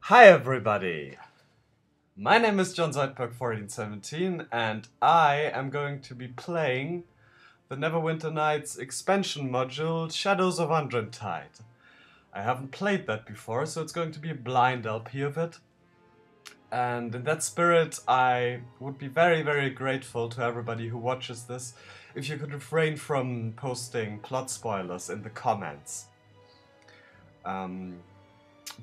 Hi everybody! My name is John Zoidberg1417 and I am going to be playing the Neverwinter Nights expansion module Shadows of Undrentide. I haven't played that before, so it's going to be a blind LP of it. And in that spirit, I would be very grateful to everybody who watches this if you could refrain from posting plot spoilers in the comments.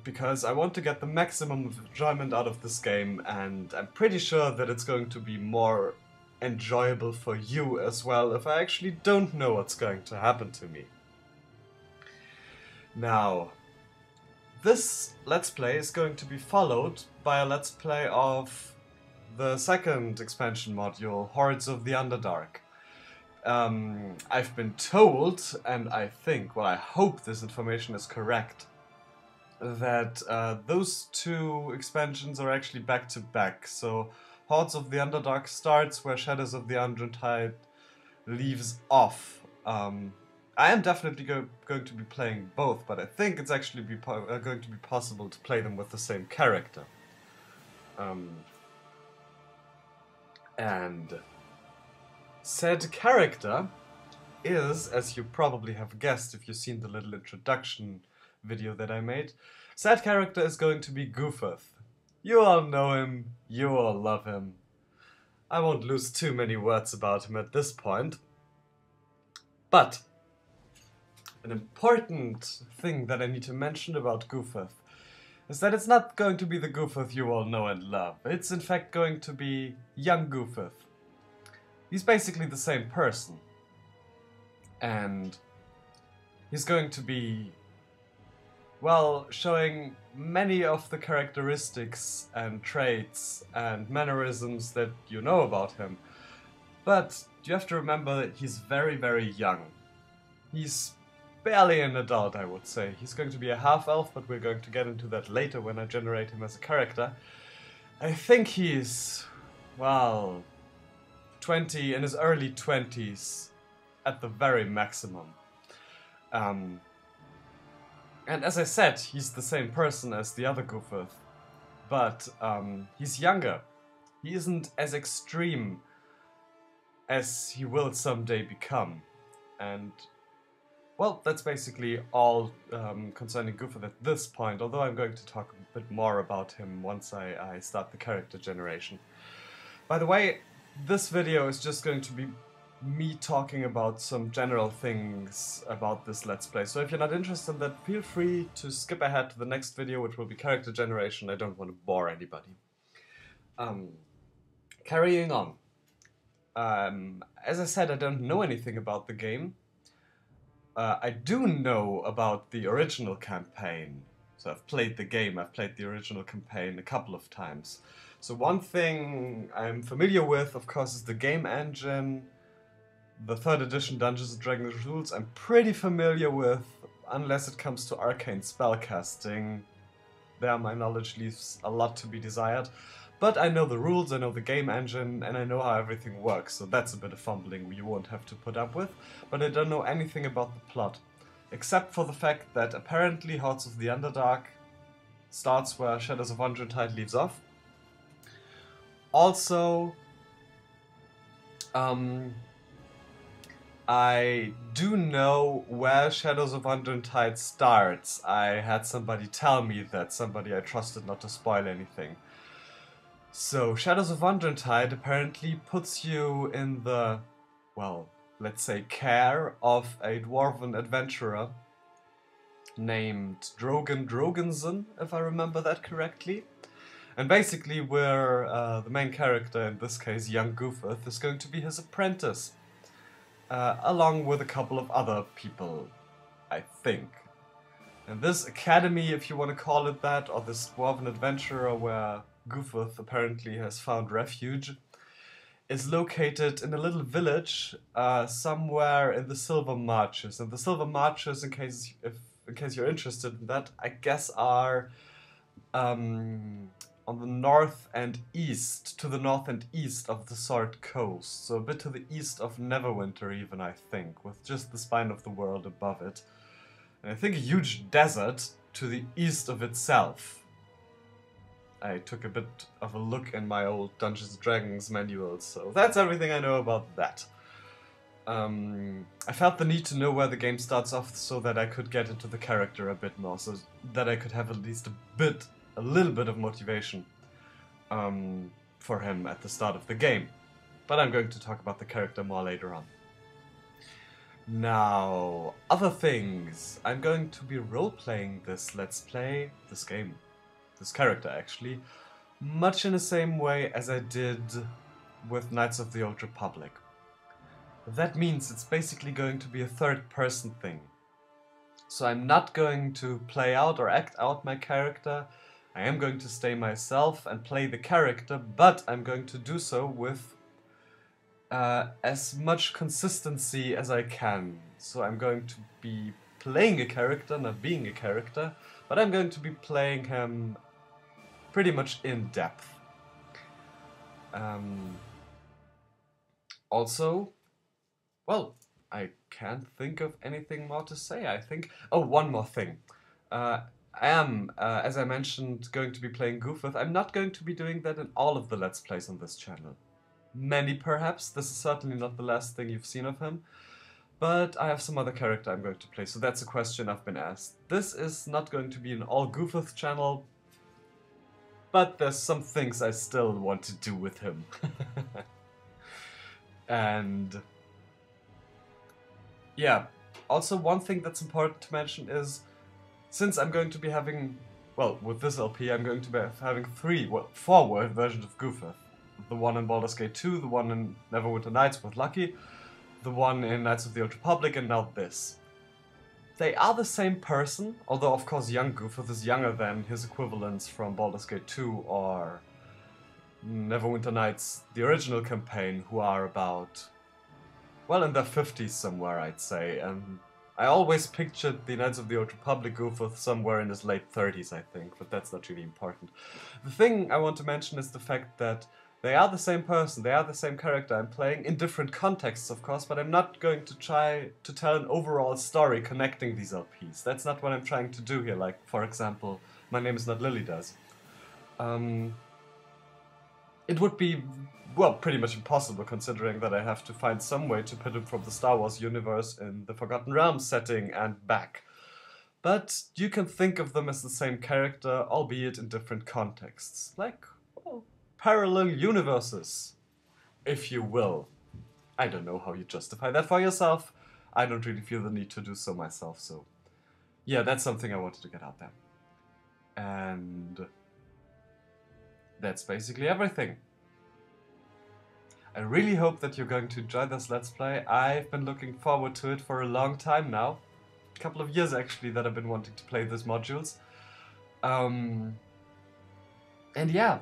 Because I want to get the maximum of enjoyment out of this game, and I'm pretty sure that it's going to be more enjoyable for you as well if I actually don't know what's going to happen to me. Now, this Let's Play is going to be followed by a Let's Play of the second expansion module, Hordes of the Underdark. I've been told, and I think, well, I hope this information is correct, that those two expansions are actually back to back. So Hordes of the Underdark starts where Shadows of the Undrentide leaves off. I am definitely going to be playing both, but I think it's actually going to be possible to play them with the same character. And said character is, as you probably have guessed if you've seen the little introduction video that I made, said character is going to be Guthith. You all know him, you all love him. I won't lose too many words about him at this point. But an important thing that I need to mention about Guthith is that it's not going to be the Guthith you all know and love. It's in fact going to be young Guthith. He's basically the same person. And he's going to be, well, showing many of the characteristics and traits and mannerisms that you know about him. But you have to remember that he's very young. He's barely an adult, I would say. He's going to be a half-elf, but we're going to get into that later when I generate him as a character. I think he's, well, in his early 20s at the very maximum. And as I said, he's the same person as the other Guthith, but he's younger. He isn't as extreme as he will someday become. And, well, that's basically all concerning Guthith at this point, although I'm going to talk a bit more about him once I start the character generation. By the way, this video is just going to be me talking about some general things about this Let's Play. So if you're not interested in that, feel free to skip ahead to the next video, which will be character generation. I don't want to bore anybody. Carrying on. As I said, I don't know anything about the game. I do know about the original campaign. So I've played the game, I've played the original campaign a couple of times. So one thing I'm familiar with, of course, is the game engine. The 3rd edition Dungeons & Dragons rules I'm pretty familiar with, unless it comes to arcane spellcasting. There my knowledge leaves a lot to be desired. But I know the rules, I know the game engine, and I know how everything works, so that's a bit of fumbling you won't have to put up with. But I don't know anything about the plot, except for the fact that apparently Hordes of the Underdark starts where Shadows of Undrentide leaves off. Also, I do know where Shadows of Undrentide starts. I had somebody tell me that, somebody I trusted not to spoil anything. So, Shadows of Undrentide apparently puts you in the, well, let's say care of a dwarven adventurer named Drogensen, if I remember that correctly. And basically where the main character, in this case young Guthith, is going to be his apprentice. Along with a couple of other people, I think. And this academy, if you want to call it that, or this dwarven adventurer where Guthith apparently has found refuge, is located in a little village somewhere in the Silver Marches. And the Silver Marches, in case you're interested in that, I guess are on the north and east, to the north and east of the Sword Coast. So a bit to the east of Neverwinter even, I think, with just the spine of the world above it. And I think a huge desert to the east of itself. I took a bit of a look in my old Dungeons & Dragons manuals, so that's everything I know about that. I felt the need to know where the game starts off so that I could get into the character a bit more, so that I could have at least a little bit of motivation for him at the start of the game. But I'm going to talk about the character more later on. Now, other things. I'm going to be role-playing this Let's Play, this game, this character actually, much in the same way as I did with Knights of the Old Republic. That means it's basically going to be a third-person thing. So I'm not going to play out or act out my character. I am going to stay myself and play the character, but I'm going to do so with as much consistency as I can. So I'm going to be playing a character, not being a character, but I'm going to be playing him pretty much in depth. Also, well, I can't think of anything more to say, I think. Oh, one more thing. I am, as I mentioned, going to be playing Goofus. I'm not going to be doing that in all of the Let's Plays on this channel. Many, perhaps. This is certainly not the last thing you've seen of him. But I have some other character I'm going to play, so that's a question I've been asked. This is not going to be an all Goofus channel, but there's some things I still want to do with him. And yeah, also one thing that's important to mention is, since I'm going to be having, well, with this LP, I'm going to be having four versions of Goofus. The one in Baldur's Gate 2, the one in Neverwinter Nights with Lucky, the one in Knights of the Old Republic, and now this. They are the same person, although of course young Goofus is younger than his equivalents from Baldur's Gate 2 or Neverwinter Nights, the original campaign, who are about, well, in their 50s somewhere, I'd say, and I always pictured the Knights of the Old Republic Goofus somewhere in his late 30s, I think, but that's not really important. The thing I want to mention is the fact that they are the same person, they are the same character I'm playing, in different contexts of course, but I'm not going to try to tell an overall story connecting these LPs. That's not what I'm trying to do here, like, for example, My Name Is Not Lily does. It would be, well, pretty much impossible considering that I have to find some way to put him from the Star Wars universe in the Forgotten Realms setting and back. But you can think of them as the same character, albeit in different contexts. Like, well, parallel universes, if you will. I don't know how you justify that for yourself. I don't really feel the need to do so myself, so yeah, that's something I wanted to get out there. And that's basically everything. I really hope that you're going to enjoy this Let's Play. I've been looking forward to it for a long time now. A couple of years actually that I've been wanting to play these modules. And yeah,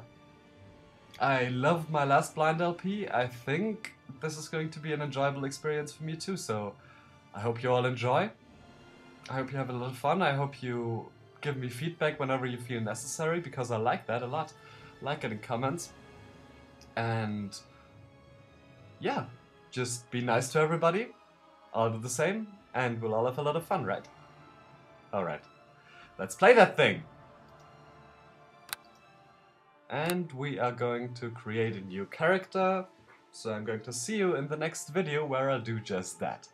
I loved my last blind LP. I think this is going to be an enjoyable experience for me too, so I hope you all enjoy. I hope you have a lot of fun. I hope you give me feedback whenever you feel necessary, because I like that a lot. I like getting comments. And yeah, just be nice to everybody. I'll do the same, and we'll all have a lot of fun, right? Alright, let's play that thing! And we are going to create a new character, so I'm going to see you in the next video where I'll do just that.